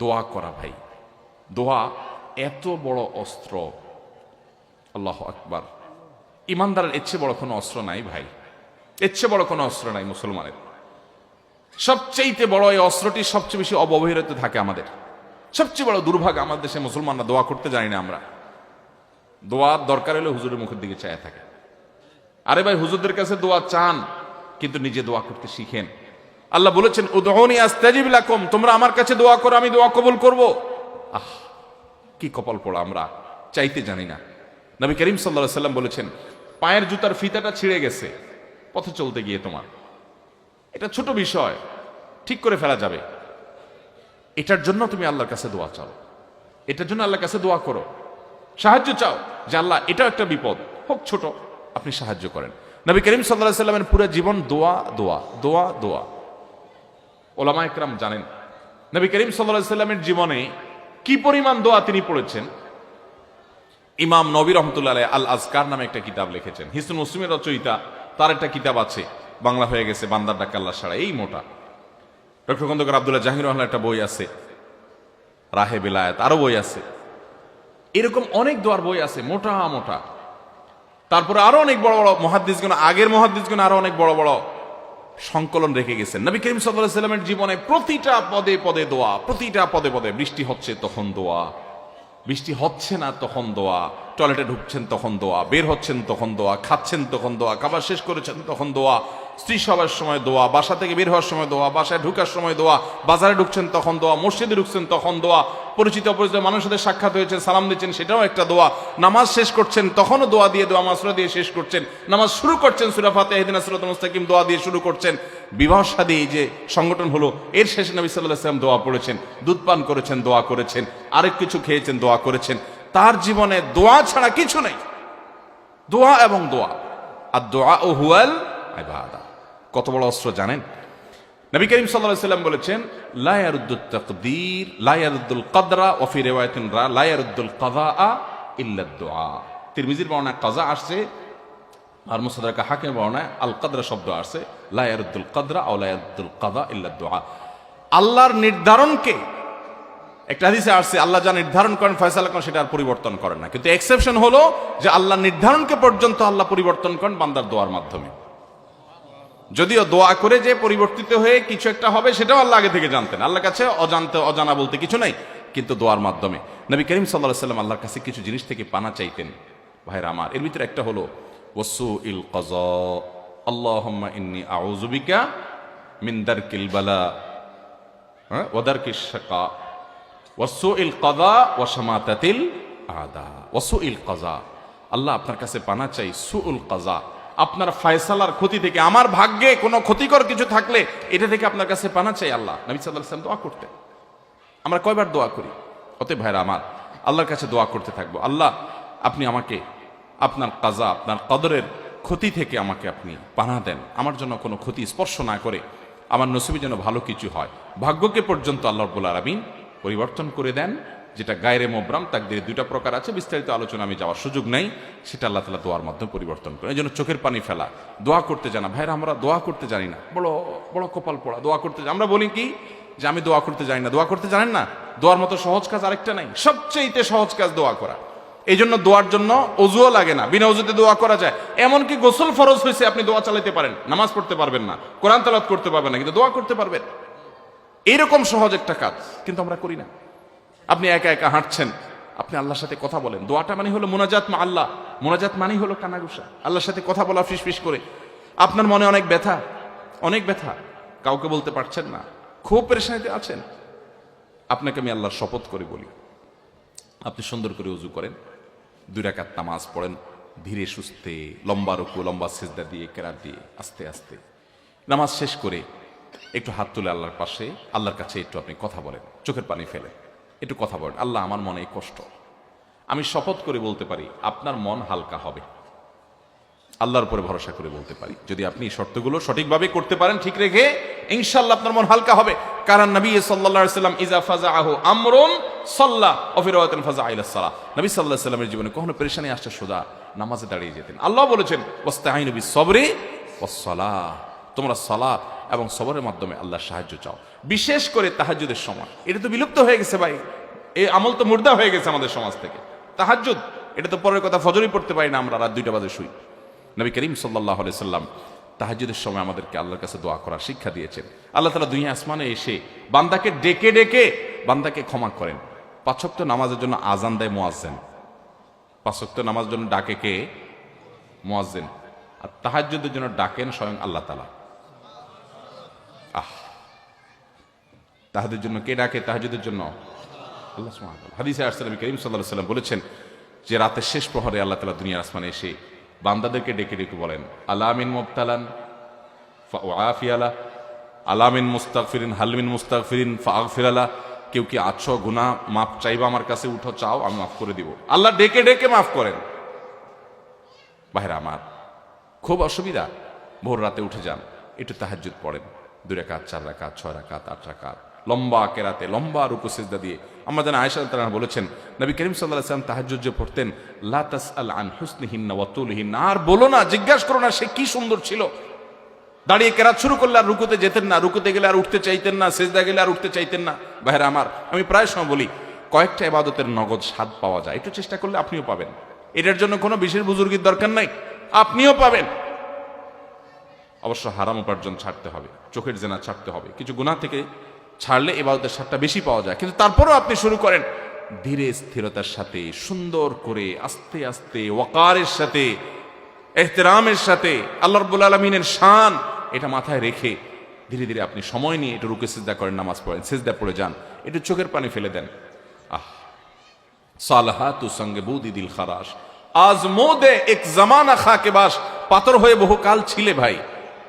দোয়া করা ভাই, দোয়া এত বড় অস্ত্র, আল্লাহু আকবার। ইমানদারের এর চেয়ে বড় কোনো অস্ত্র নাই ভাই, এর চেয়ে বড় কোনো অস্ত্র নাই মুসলমানের। সবচেয়ে বড় এই অস্ত্রটি সবচেয়ে বেশি অবহেলিত থাকে আমাদের। সবচেয়ে বড় দুর্ভাগ্য আমাদের দেশে মুসলমানরা দোয়া করতে জানি না। আমরা দোয়ার দরকার হলে হুজুরের মুখের দিকে চায় থাকে। আরে ভাই, হুজুরদের কাছে দোয়া চান, কিন্তু নিজে দোয়া করতে শিখেন। আল্লাহ বলেছেন উদউনি আস্তাজিব লাকুম, তোমরা আমার কাছে দোয়া করো, আমি দোয়া কবুল করব। আহ, কি কপাল পোড়া, আমরা চাইতে জানি না। নবী করিম সাল্লাল্লাহু আলাইহি সাল্লাম বলেছেন, পায়ের জুতার ফিতাটা ছিঁড়ে গেছে পথে চলতে গিয়ে, তোমার এটা ছোট বিষয়, ঠিক করে ফেলা যাবে। এটার জন্য তুমি আল্লাহর কাছে দোয়া চাও, এটার জন্য আল্লাহর কাছে দোয়া করো, সাহায্য চাও যে আল্লাহ এটাও একটা বিপদ, হোক ছোট, আপনি সাহায্য করেন। নবী করিম সাল্লাল্লাহু আলাইহি সাল্লামের পুরো জীবন দোয়া দোয়া দোয়া দোয়া। ওলামা একরাম জানেন নবী করিম সাল্লাল্লাহু আলাইহি সাল্লামের জীবনে কি পরিমাণ দোয়া তিনি পড়েছেন। ইমাম নবী রাহমাতুল্লাহ আলাইহি আল আজকার নামে একটা কিতাব লিখেছেন। হিসনুল মুসলিমের রচয়িতা, তার একটা কিতাব আছে, বাংলা হয়ে গেছে বান্দার ডাক আল্লাহ ছাড়া, এই মোটা। ডক্টর খন্দকার আব্দুল্লাহ জাহির রহমানের একটা বই আছে, রাহে বিলায়াত, আরো বই আছে। এরকম অনেক দোয়ার বই আছে, মোটা মোটা। তারপরে আরো অনেক বড় বড় মুহাদ্দিসগণ, আগের মুহাদ্দিসগণ আরো অনেক বড় বড় সংকলন রেখে গেছেন। নবী করিম সাল্লাল্লাহু আলাইহি সাল্লামের জীবনে প্রতিটা পদে পদে দোয়া, প্রতিটা পদে পদে। বৃষ্টি হচ্ছে তখন দোয়া, বৃষ্টি হচ্ছে না তখন দোয়া, টয়লেটে ঢুকছেন তখন দোয়া, বের হচ্ছেন তখন দোয়া, খাচ্ছেন তখন দোয়া, খাবার শেষ করেছেন তখন দোয়া, স্ত্রী সবার সময় দোয়া, বাসা থেকে বের হওয়ার সময় দোয়া, বাসায় ঢুকার সময় দোয়া, বাজারে ঢুকছেন তখন দোয়া, মসজিদে ঢুকছেন তখন দোয়া, পরিচিত অপরিচিত মানুষের সাথে সাক্ষাৎ হয়েছে, সালাম দিচ্ছেন, সেটাও একটা দোয়া। নামাজ শেষ করছেন তখনও দোয়া দিয়ে, দোয়া মাসুরা দিয়ে শেষ করছেন। নামাজ শুরু করছেন সূরা ফাতিহা ইহদিনাস সিরাতাল মুস্তাকিম দোয়া দিয়ে শুরু করছেন। বিবাহ শাদী যে সংগঠন হলো, এর শেষে নবী সাল্লাল্লাহু আলাইহি ওয়াসাল্লাম দোয়া পড়েছেন, দুধ পান করেছেন, দোয়া করেছেন, আরেক কিছু খেয়েছেন, দোয়া করেছেন। তার জীবনে দোয়া ছাড়া কিছু নেই, দোয়া এবং দোয়া। আর দোয়া ও হুয়াল ইবাদা, কত বড় অস্ত্র জানেন। নবী করিম সাল্লাল্লাহু আলাইহি ওয়াসাল্লাম বলেছেন, লা ইয়ারুদ্দুত তাকদীর লা ইয়ারুদ্দুল কদরা ওয়া ফি রিওয়ায়াতিন লা ইয়ারুদ্দুল কাযা ইল্লা দুআ। তিরমিজির বর্ণনায় কাযা আসছে, আর মুসনাদ হাকিমের বর্ণনায় আল কদরা শব্দ আসছে, লা ইয়ারুদ্দুল কদরা ওয়া লা ইয়ারুদ্দুল কাযা ইল্লা দুআ। আল্লাহর নির্ধারণকে, একটা হাদিসে আসছে আল্লাহ যা নির্ধারণ করেন, ফয়সালা করেন, সেটা আর পরিবর্তন করেন না। কিন্তু এক্সেপশন হলো যে আল্লাহ নির্ধারণকে পর্যন্ত আল্লাহ পরিবর্তন করেন বান্দার দোয়ার মাধ্যমে। যদিও দোয়া করে যে পরিবর্তিত হয়ে কিছু একটা হবে, সেটাও আল্লাহ আগে থেকে জানতেন। আল্লাহর কাছে অজানা বলতে কিছু নাই, কিন্তু দোয়ার মাধ্যমে নবী করিম সাল্লাল্লাহু আলাইহি ওয়াসাল্লাম আল্লাহর কাছে কিছু জিনিস থেকে পানা চাইতেন। ভাইরা আমার, এর ভিতরে একটা হলো ওয়াসুইল কাযা, আল্লাহুম্মা ইন্নী আউযু বিকা মিন দারকিল বালা ওয়া দারকিশ শাকা ওয়াসুইল কাযা ওয়া শামাতাতিল আদা। ওয়াসুইল কাযা, আল্লাহ আপনার কাছে পানা চাই সুউল কাযা, আপনার ফয়সালার ক্ষতি থেকে। আমার ভাগ্যে কোনো ক্ষতিকর কিছু থাকলে এটা থেকে আপনার কাছে পানা চাই আল্লাহ। নবী সাল্লাল্লাহু আলাইহি ওয়াসাল্লাম দোয়া করতেন। আমরা কয়বার দোয়া করি? অতএব ভাইরা আমার, আল্লাহর কাছে দোয়া করতে থাকবো, আল্লাহ আপনি আমাকে আপনার কাযা, আপনার কদরের ক্ষতি থেকে আমাকে আপনি পানা দেন, আমার জন্য কোনো ক্ষতি স্পর্শ না করে আমার নসিবে যেন ভালো কিছু হয়। ভাগ্যকে পর্যন্ত আল্লাহ রাব্বুল আলামিন পরিবর্তন করে দেন, যেটা গায়রে মোবরাম তাকদীর, দুইটা প্রকার আছে, বিস্তারিত আলোচনা আমি যাওয়ার সুযোগ নেই, সেটা আল্লাহ তাআলা দোয়ার মাধ্যমে পরিবর্তন করেন। এই জন্য চোখের পানি ফেলা, দোয়া করতে জানা। ভাইরা, আমরা দোয়া করতে জানি না, বড় বড় কপাল পোড়া। দোয়া করতে আমরা বলি কি যে আমি দোয়া করতে জানি না। দোয়া করতে জানেন না? দোয়ার মতো সহজ কাজ আরেকটা নাই, সবচেয়ে সহজ কাজ দোয়া করা। এই জন্য দোয়ার জন্য অজুও লাগে না, বিনা অজুতে দোয়া করা যায়। এমনকি গোসল ফরজ হয়েছে, আপনি দোয়া চালাতে পারেন, নামাজ পড়তে পারবেন না, কোরআন তেলাওয়াত করতে পারবেন না, কিন্তু দোয়া করতে পারবেন। এইরকম সহজ একটা কাজ, কিন্তু আমরা করি না। আপনি একা একা হাঁটছেন, আপনি আল্লাহর সাথে কথা বলেন। দোয়াটা মানে হলো মুনাজাত মা আল্লাহ। মুনাজাত মানে হলো কানাঘুষা, আল্লাহর সাথে কথা বলা, ফিসফিস করে। আপনার মনে অনেক ব্যথা, অনেক ব্যথা, কাউকে বলতে পারছেন না, খুব পেরেশানিতে আছেন। আপনাকে আমি আল্লাহর শপথ করে বলি, আপনি সুন্দর করে উজু করেন, 2 রাকাত নামাজ পড়েন, ধীরে সুস্থে, লম্বা রুকু, লম্বা সিজদা দিয়ে, কেরাত দিয়ে, আস্তে আস্তে নামাজ শেষ করে একটু হাত তুলে আল্লাহর পাশে, আল্লাহর কাছে একটু আপনি কথা বলেন, চোখের পানি ফেলে একটু কথা বলেন, আল্লাহ আমার মনে এই কষ্ট, আমি শপথ করে বলতে পারি আপনার মন হালকা হবে। আল্লাহর উপরে ভরসা করে বলতে পারি, যদি আপনি শর্তগুলো সঠিকভাবে করতে পারেন, ঠিক রেখে, ইনশাআল্লাহ আপনার মন হালকা হবে। কারণ নবী সাল্লাল্লাহু আলাইহি ওয়াসাল্লাম ইজা ফাজাআহু আমরুন সাল্লা ওয়া ফি রাওয়াতিন ফাজাআ ইলা সালাহ। নবী সাল্লাল্লাহু আলাইহি ওয়াসাল্লামের জীবনে কখনো পেরেশানি আসছে, সোজা নামাজে দাঁড়িয়ে যেতেন। আল্লাহ বলেছেন ওয়াস্তাঈনু বিস সাবরি ওয়াস সালাহ, তোমরা সালাত এবং সবরের মাধ্যমে আল্লাহর সাহায্য চাও, বিশেষ করে তাহাজ্জুদের সময়। এটা তো বিলুপ্ত হয়ে গেছে ভাই, এই আমল তো মুর্দা হয়ে গেছে আমাদের সমাজ থেকে। তাহাজ্জুদ এটা তো পরের কথা, ফজরই পড়তে পারি না আমরা, রাত 2টা বাজে শুই। নবী করিম সাল্লাল্লাহু আলাইহি সাল্লাম তাহাজ্জুদের সময় আমাদেরকে আল্লাহর কাছে দোয়া করার শিক্ষা দিয়েছেন। আল্লাহ তাআলা দুনিয়া আসমানে এসে বান্দাকে ডেকে ডেকে বান্দাকে ক্ষমা করেন। 5 ওয়াক্ত নামাজের জন্য আজান দেয় মুয়াজ্জিন, 5 ওয়াক্ত নামাজের জন্য ডাকে কে? মুয়াজ্জিন। আর তাহাজ্জুদের জন্য ডাকেন স্বয়ং আল্লাহ তাআলা। তাহাজ্জুদের জন্য কে ডাকে? তাহাজ্জুদের জন্য আল্লাহ সুবহানাহু ওয়া তাআলা। হাদিসে আসছে নবী করিম সাল্লাল্লাহু আলাইহি সাল্লাম বলেছেন যে রাতের শেষ প্রহরে আল্লাহ তাআলা দুনিয়ার আসমানে এসে বান্দাদেরকে ডেকে ডেকে বলেন, আলা মিন মুবতালান ফাআফিয়ালা, আলা মিন মুস্তাগফিরিন হাল মিন মুস্তাগফিরিন ফাআগফিরালা। কেউ কি আছো গুনাহ মাফ চাইবা আমার কাছে, উঠো চাও আমি মাফ করে দিব। আল্লাহ ডেকে ডেকে মাফ করেন। ভাইরা আমার, খুব অসুবিধা, ভোর রাতে উঠে যান, একটু তাহাজ্জুদ পড়েন, 2 রাকাত 4 রাকাত 6 রাকাত 8 রাকাত, লম্বা কেরাতে লম্বা রুকু সিজদা দিয়ে। আমরা জানি আয়েশা রাদিয়াল্লাহু তাআলা বলেছেন নবী করিম সাল্লাল্লাহু আলাইহি ওয়াসাল্লাম তাহাজ্জুদ যে পড়তেন, লা তাসআল আন হুসনিহিন্না ওয়া তুলিহিন্না, আর বলো না, জিজ্ঞাসা করো না সে কি সুন্দর ছিল। দাঁড়িয়ে কেরাত শুরু করলে আর রুকুতে যেতেন না, রুকুতে গেলে আর উঠতে চাইতেন না, সিজদা গেলে আর উঠতে চাইতেন না। ভাইরা আমার, আমি প্রায় সময় বলি, কয়েকটা ইবাদতের নগদ স্বাদ পাওয়া যায়, একটু চেষ্টা করলে আপনিও পাবেন। এটার জন্য কোনো বিশেষ বুজুর্গির দরকার নাই, আপনিও পাবেন। অবশ্য হারাম উপার্জন ছাড়তে হবে, চোখের জেনা ছাড়তে হবে, কিছু গুনাহ থেকে ছাড়লে ইবাদতের স্বাদটা বেশি পাওয়া যায়। কিন্তু তারপরেও আপনি শুরু করেন ধীরে স্থিরতার সাথে, সুন্দর করে, আস্তে আস্তে, ওয়াকারের সাথে, ইহতিরামের সাথে, আল্লাহ রাব্বুল আলামিনের শান এটা মাথায় রেখে ধীরে ধীরে আপনি সময় নিয়ে একটু রুকু সিজদা করেন, নামাজ পড়েন, সিজদা পড়ে যান, একটু চোখের পানি ফেলে দেন। সালাহাতু সঙ্গে বুদি দিল খারাস, আজ মোদে এক জামানা খাকে বাস, পাথর হয়ে বহুকাল ছিলে ভাই,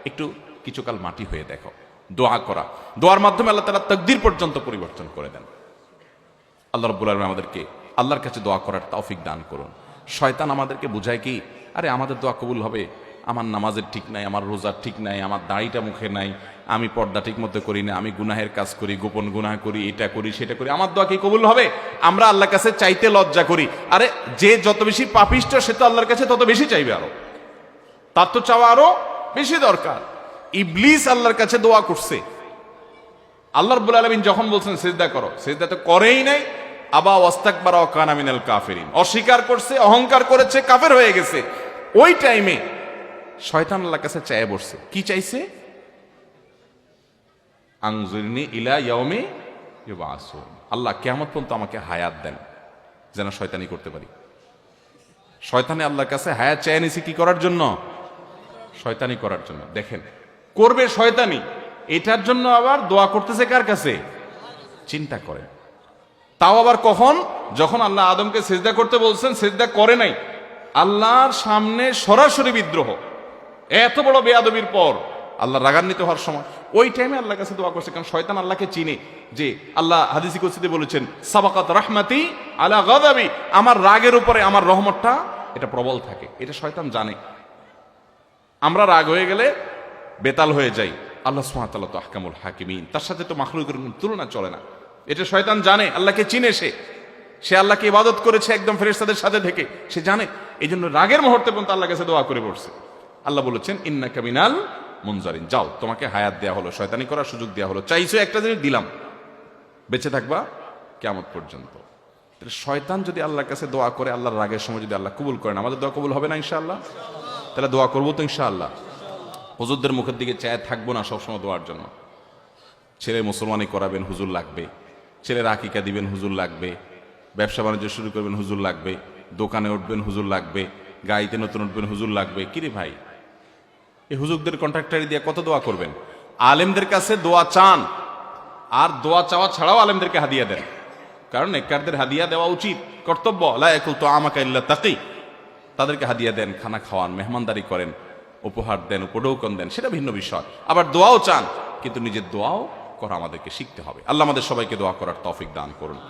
একটু কিছুকাল মাটি হয়ে দেখো। দোয়া করা, দোয়ার মাধ্যমে আল্লাহ তাআলা তাকদীর পর্যন্ত পরিবর্তন করে দেন। আল্লাহ রাব্বুল আলামিন আমাদেরকে আল্লাহর কাছে দোয়া করার তৌফিক দান করুন। শয়তান আমাদেরকে বুঝায় কি, আরে আমাদের দোয়া কবুল হবে, আমার নামাজের ঠিক নাই, আমার রোজার ঠিক নাই, আমার দাড়িটা মুখে নাই, আমি পর্দা ঠিক মতো করি না, আমি গুনাহের কাজ করি, গোপন গুনাহ করি, এটা করি সেটা করি, আমার দোয়া কি কবুল হবে? আমরা আল্লাহর কাছে চাইতে লজ্জা করি। আরে যে যত বেশি পাপিষ্ঠ সে তো আল্লাহর কাছে তত বেশি চাইবে, আরো তার তো চাওয়া আরো বেশি দরকার। ইবলিস আল্লাহর কাছে দোয়া করছে, আল্লাহ রাব্বুল আলামিন যখন বলছেন সিজদা করো, সিজদা তো করেই নাই। আবা ওয়াস্তাকবারা ওয়া কানা মিনাল কাফিরিন, অস্বীকার করছে, অহংকার করেছে, কাফের হয়ে গেছে। ওই টাইমে শয়তান আল্লাহর কাছে চায় বসছে, কি চাইছে? আনজুরনি ইলা ইয়াউমি ইউবাসুন, আল্লাহ কিয়ামত পর্যন্ত আমাকে হায়াত দেন, যেন শয়তানি করতে পারি। শয়তানে আল্লাহর কাছে হায়াত চেয়ে নিছে কি করার জন্য? শয়তানি করার জন্য। দেখেন, করবে শয়তানি, এটার জন্য আবার দোয়া করতেছে কার কাছে? চিন্তা করে। তাও আবার কখন? যখন আল্লাহ আদমকে সিজদা করতে বলছেন, সিজদা করে নাই, আল্লাহর সামনে সরাসরি বিদ্রোহ, এত বড় বেয়াদবির পর আল্লাহ রাগান্বিত হওয়ার সময়, ওই টাইমে আল্লাহর কাছে দোয়া করছে। কারণ শয়তান আল্লাহকে চিনে, যে আল্লাহ হাদিসে কুদসিতে বলেছেন, সাবাকাত রাহমাতি আলা গাদাবি, আমার রাগের উপরে আমার রহমতটা এটা প্রবল থাকে, এটা শয়তান জানে। আমরা রাগ হয়ে গেলে বেতাল হয়ে যাই, আল্লাহ সুবহানাহু ওয়া তাআলা তো আহকামুল হাকিমিন, তার সাথে তো মাখলুকের তুলনা চলে না। এটা শয়তান জানে, আল্লাহকে চিনে, সে আল্লাহকে ইবাদত করেছে একদম ফেরেশতাদের সাথে থেকে, সে জানে। এই জন্য রাগের মুহূর্তে পর্যন্ত আল্লাহর কাছে দোয়া করে পড়ছে। আল্লাহ বলেছেন, ইন্নাকা মিনাল মুনজারিন, যাও তোমাকে হায়াত দেয়া হলো, শয়তানি করার সুযোগ দেয়া হলো, চাইছো একটা জিনিস দিলাম, বেঁচে থাকবা কিয়ামত পর্যন্ত। তাহলে শয়তান যদি আল্লাহর কাছে দোয়া করে, আল্লাহর রাগের সময় যদি আল্লাহ কবুল করেন, আমাদের দোয়া কবুল হবে না ইনশাআল্লাহ? তাহলে দোয়া করবো তো ইনশাআল্লাহ। হুজুরদের মুখের দিকে চায় থাকবো না সবসময় দোয়ার জন্য। ছেলে মুসলমানি করাবেন, হুজুর লাগবে। ছেলের আকিকা দিবেন, হুজুর লাগবে। ব্যবসা বাণিজ্য শুরু করবেন, হুজুর লাগবে। দোকানে উঠবেন, হুজুর লাগবে। গাড়িতে নতুন উঠবেন, হুজুর লাগবে। কিরে ভাই, এই হুজুরদের কন্ট্রাক্টারি দিয়ে কত দোয়া করবেন? আলেমদের কাছে দোয়া চান, আর দোয়া চাওয়া ছাড়াও আলেমদেরকে হাদিয়া দেন। কারণ নেককারদের হাদিয়া দেওয়া উচিত, কর্তব্য। লা ইয়াকুল তুআমাকা ইল্লা তাকি, তাদেরকে হাদিয়া দেন, খানা খাওয়ান, মেহমানদারি করেন, উপহার দেন, উপঢৌকন দেন, সেটা ভিন্ন বিষয়। আবার দোয়াও চান, কিন্তু নিজের দোয়াও করা আমাদেরকে শিখতে হবে। আল্লাহ আমাদের সবাইকে দোয়া করার তৌফিক দান করুন।